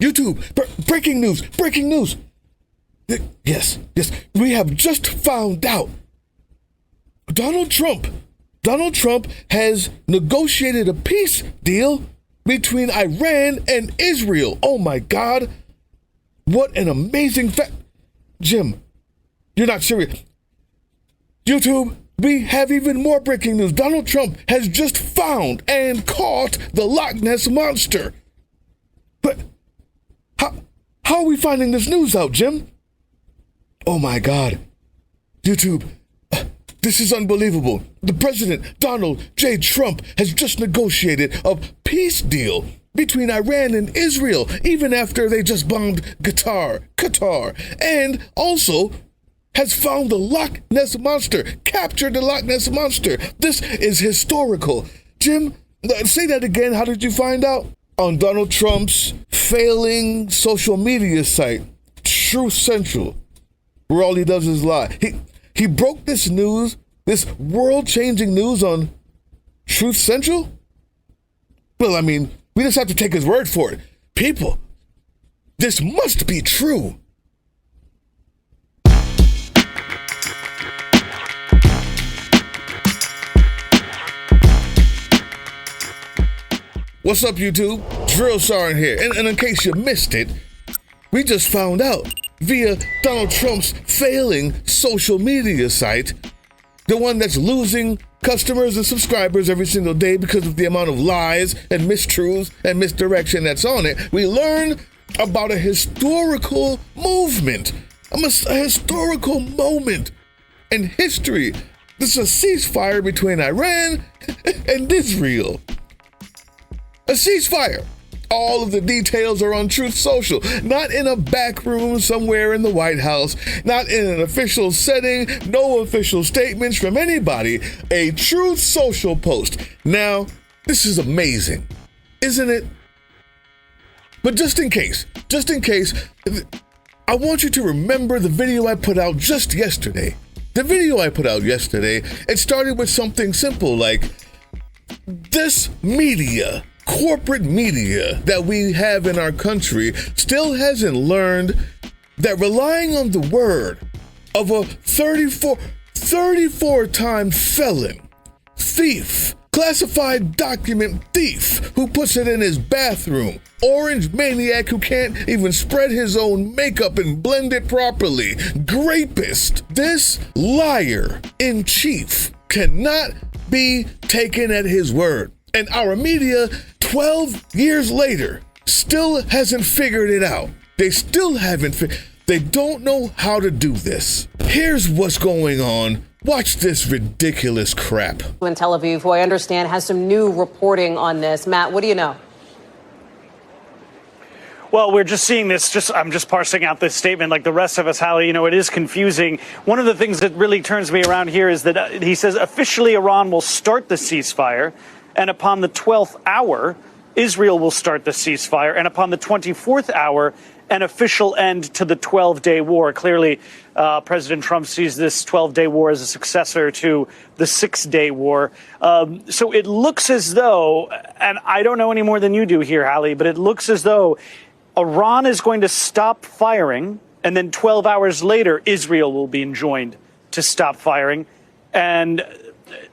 YouTube, breaking news, breaking news. Yes, we have just found out. Donald Trump has negotiated a peace deal between Iran and Israel. Oh my God. What an amazing fact. Jim, you're not serious. YouTube, we have even more breaking news. Donald Trump has just found and caught the Loch Ness Monster. But how are we finding this news out, Jim? Oh my God. YouTube, this is unbelievable. The President, Donald J. Trump, has just negotiated a peace deal between Iran and Israel, even after they just bombed Qatar, and also has found the Loch Ness Monster, captured the Loch Ness Monster. This is historical. Jim, say that again. How did you find out? On Donald Trump's failing social media site, Truth Central, where all he does is lie. He broke this news, this world-changing news on Truth Central? Well, I mean, we just have to take his word for it. People, this must be true. What's up, YouTube? Drill Sergeant here. And in case you missed it, we just found out via Donald Trump's failing social media site, the one that's losing customers and subscribers every single day because of the amount of lies and mistruths and misdirection that's on it. We learn about a historical movement, a historical moment in history. This is a ceasefire between Iran and Israel. A ceasefire. All of the details are on Truth Social, not in a back room somewhere in the White House, not in an official setting, no official statements from anybody. A Truth Social post. Now, this is amazing, isn't it? But just in case, I want you to remember the video I put out just yesterday. The video I put out yesterday, it started with something simple like, this media, corporate media that we have in our country still hasn't learned that relying on the word of a 34-time felon, thief, classified document thief who puts it in his bathroom, orange maniac who can't even spread his own makeup and blend it properly, grapist, this liar in chief cannot be taken at his word. And our media, 12 years later, still hasn't figured it out. They still haven't they don't know how to do this. Here's what's going on. Watch this ridiculous crap. In Tel Aviv, who I understand has some new reporting on this. Matt, what do you know? Well, we're just seeing this. I'm just parsing out this statement like the rest of us, Hallie. You know, it is confusing. One of the things that really turns me around here is that he says officially Iran will start the ceasefire. And upon the 12th hour, Israel will start the ceasefire. And upon the 24th hour, an official end to the 12-day war. Clearly, President Trump sees this 12-day war as a successor to the 6-day war. So it looks as though, and I don't know any more than you do here, Hallie, but it looks as though Iran is going to stop firing. And then 12 hours later, Israel will be enjoined to stop firing. And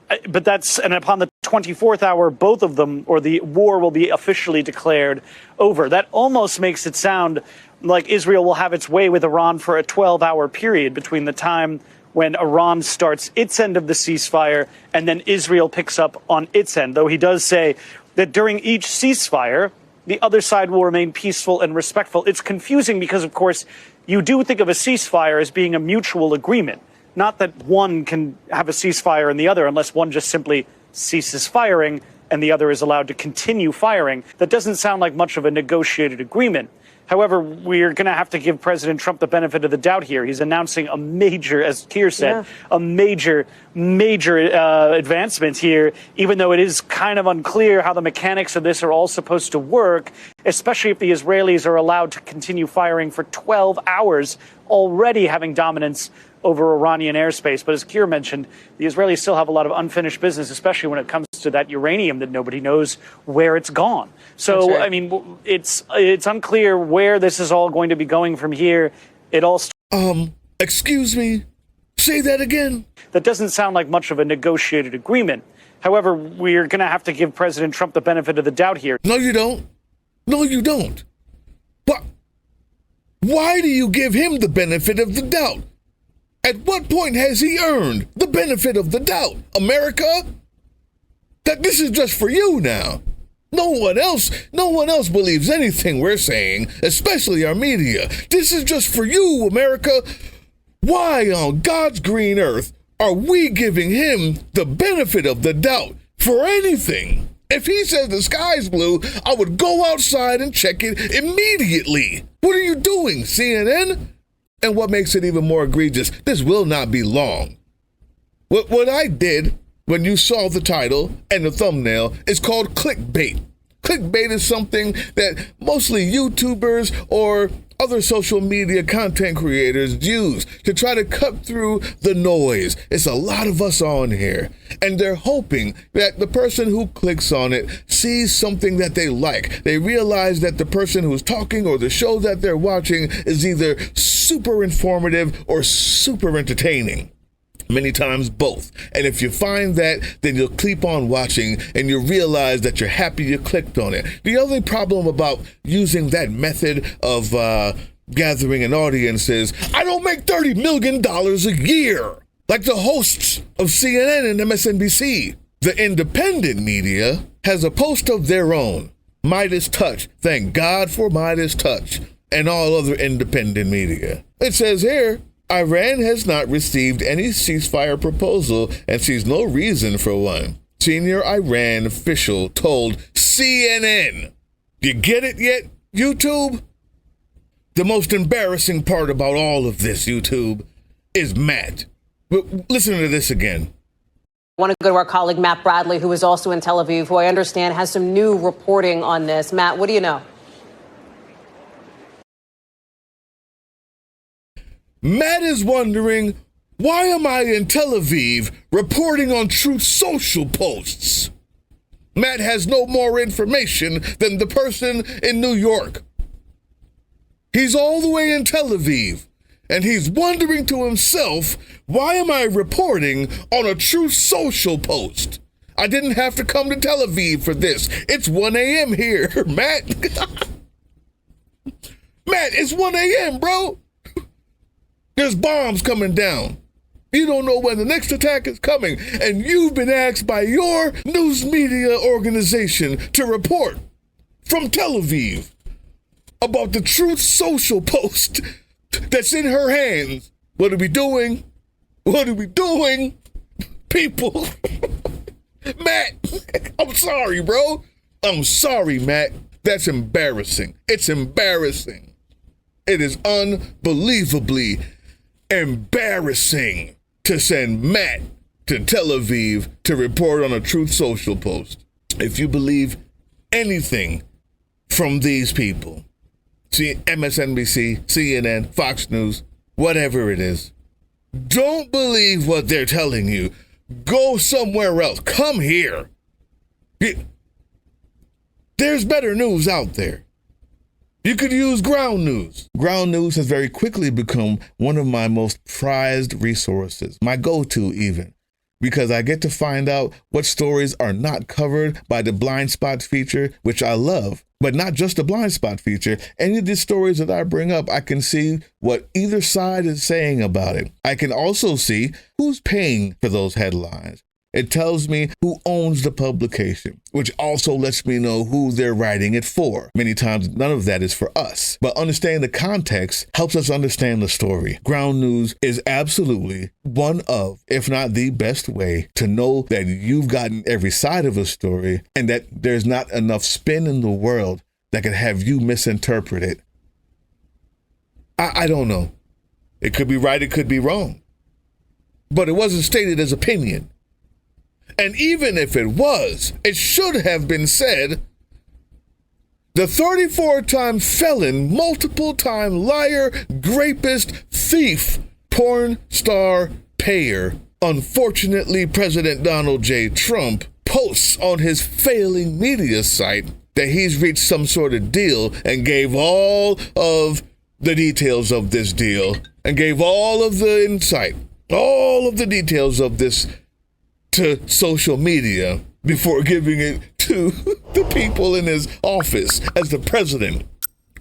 upon the 24th hour, both of them, or the war will be officially declared over. That almost makes it sound like Israel will have its way with Iran for a 12-hour period between the time when Iran starts its end of the ceasefire and then Israel picks up on its end. Though he does say that during each ceasefire, the other side will remain peaceful and respectful. It's confusing because, of course, you do think of a ceasefire as being a mutual agreement. Not that one can have a ceasefire and the other, unless one just simply ceases firing and the other is allowed to continue firing. That doesn't sound like much of a negotiated agreement. However, we're going to have to give President Trump the benefit of the doubt here. He's announcing a major, as Keir said, a major advancement here, even though it is kind of unclear how the mechanics of this are all supposed to work, especially if the Israelis are allowed to continue firing for 12 hours, already having dominance over Iranian airspace. But as Keir mentioned, the Israelis still have a lot of unfinished business, especially when it comes to that uranium that nobody knows where it's gone. So, right. I mean, it's unclear where this is all going to be going from here. It all Excuse me, say that again. That doesn't sound like much of a negotiated agreement. However, we're going to have to give President Trump the benefit of the doubt here. No, you don't. No, you don't. But why do you give him the benefit of the doubt? At what point has he earned the benefit of the doubt? America? That this is just for you now. No one else believes anything we're saying, especially our media. This is just for you, America. Why on God's green earth are we giving him the benefit of the doubt for anything? If he says the sky's blue, I would go outside and check it immediately. What are you doing, CNN? And what makes it even more egregious, this will not be long. What I did when you saw the title and the thumbnail is called clickbait. Clickbait is something that mostly YouTubers or other social media content creators use to try to cut through the noise. It's a lot of us on here, and they're hoping that the person who clicks on it sees something that they like. They realize that the person who's talking or the show that they're watching is either super informative or super entertaining. Many times both. And if you find that, then you'll keep on watching and you'll realize that you're happy you clicked on it. The only problem about using that method of gathering an audience is, I don't make $30 million a year, like the hosts of CNN and MSNBC. The independent media has a post of their own, Midas Touch. Thank God for Midas Touch and all other independent media. It says here, Iran has not received any ceasefire proposal and sees no reason for one. Senior Iran official told CNN. You get it yet, YouTube? The most embarrassing part about all of this, YouTube, is Matt. But listen to this again. I want to go to our colleague Matt Bradley, who is also in Tel Aviv, who I understand has some new reporting on this. Matt, what do you know? Matt is wondering, why am I in Tel Aviv reporting on Truth Social posts? Matt has no more information than the person in New York. He's all the way in Tel Aviv, and he's wondering to himself, why am I reporting on a Truth Social post? I didn't have to come to Tel Aviv for this. It's 1 a.m. here, Matt. Matt, it's 1 a.m., bro. There's bombs coming down. You don't know when the next attack is coming, and you've been asked by your news media organization to report from Tel Aviv about the Truth Social post that's in her hands. What are we doing? What are we doing? People. Matt, I'm sorry, bro. I'm sorry, Matt. That's embarrassing. It's embarrassing. It is unbelievably embarrassing to send Matt to Tel Aviv to report on a Truth Social post. If you believe anything from these people, see MSNBC, CNN, Fox News, whatever it is, don't believe what they're telling you. Go somewhere else. Come here. There's better news out there. You could use ground news. Ground news has very quickly become one of my most prized resources, my go-to even, because I get to find out what stories are not covered by the blind spot feature, which I love. But not just the blind spot feature. Any of these stories that I bring up, I can see what either side is saying about it. I can also see who's paying for those headlines. It tells me who owns the publication, which also lets me know who they're writing it for. Many times, none of that is for us. But understanding the context helps us understand the story. Ground news is absolutely one of, if not the best way to know that you've gotten every side of a story and that there's not enough spin in the world that could have you misinterpret it. I don't know. It could be right, it could be wrong. But it wasn't stated as opinion. And even if it was, it should have been said, the 34-time felon, multiple-time liar, rapist, thief, porn star payer, unfortunately President Donald J. Trump, boasts on his failing media site that he's reached some sort of deal and gave all of the details of this deal and gave all of the insight, all of the details of this to social media before giving it to the people in his office as the president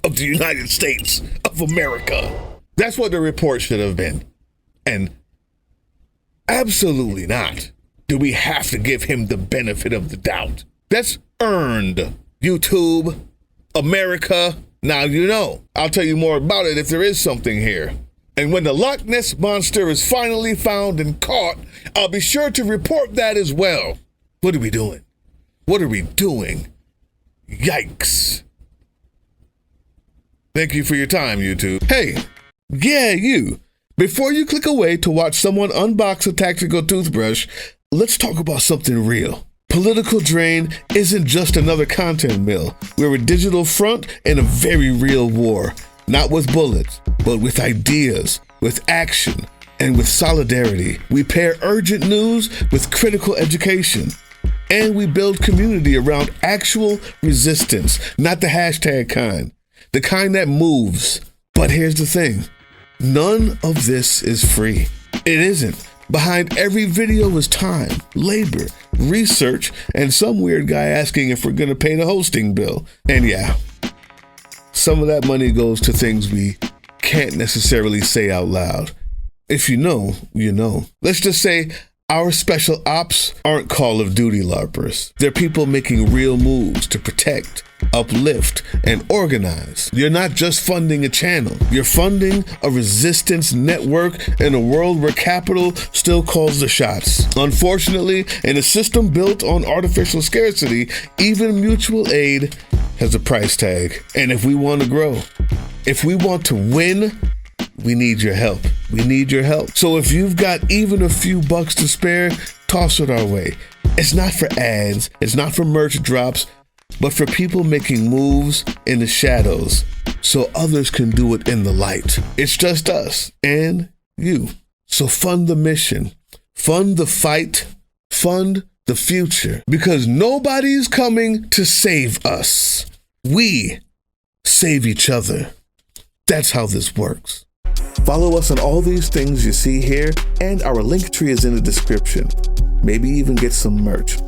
of the United States of America. That's what the report should have been. And absolutely not do we have to give him the benefit of the doubt. That's earned. YouTube, America, now you know. I'll tell you more about it if there is something here. And when the Loch Ness Monster is finally found and caught, I'll be sure to report that as well. What are we doing? What are we doing? Yikes. Thank you for your time, YouTube. Hey, yeah, you. Before you click away to watch someone unbox a tactical toothbrush, let's talk about something real. Political Drain isn't just another content mill. We're a digital front in a very real war. Not with bullets, but with ideas, with action, and with solidarity. We pair urgent news with critical education. And we build community around actual resistance, not the hashtag kind. The kind that moves. But here's the thing. None of this is free. It isn't. Behind every video is time, labor, research, and some weird guy asking if we're going to pay the hosting bill. And yeah, some of that money goes to things we can't necessarily say out loud. If you know, you know. Let's just say our special ops aren't Call of Duty LARPers. They're people making real moves to protect, uplift, and organize. You're not just funding a channel. You're funding a resistance network in a world where capital still calls the shots. Unfortunately, in a system built on artificial scarcity, even mutual aid has a price tag. And if we want to grow, if we want to win, we need your help. We need your help. So if you've got even a few bucks to spare, toss it our way. It's not for ads. It's not for merch drops, but for people making moves in the shadows so others can do it in the light. It's just us and you. So fund the mission, fund the fight, fund the future, because nobody's coming to save us. We save each other. That's how this works. Follow us on all these things you see here, and our link tree is in the description. Maybe even get some merch.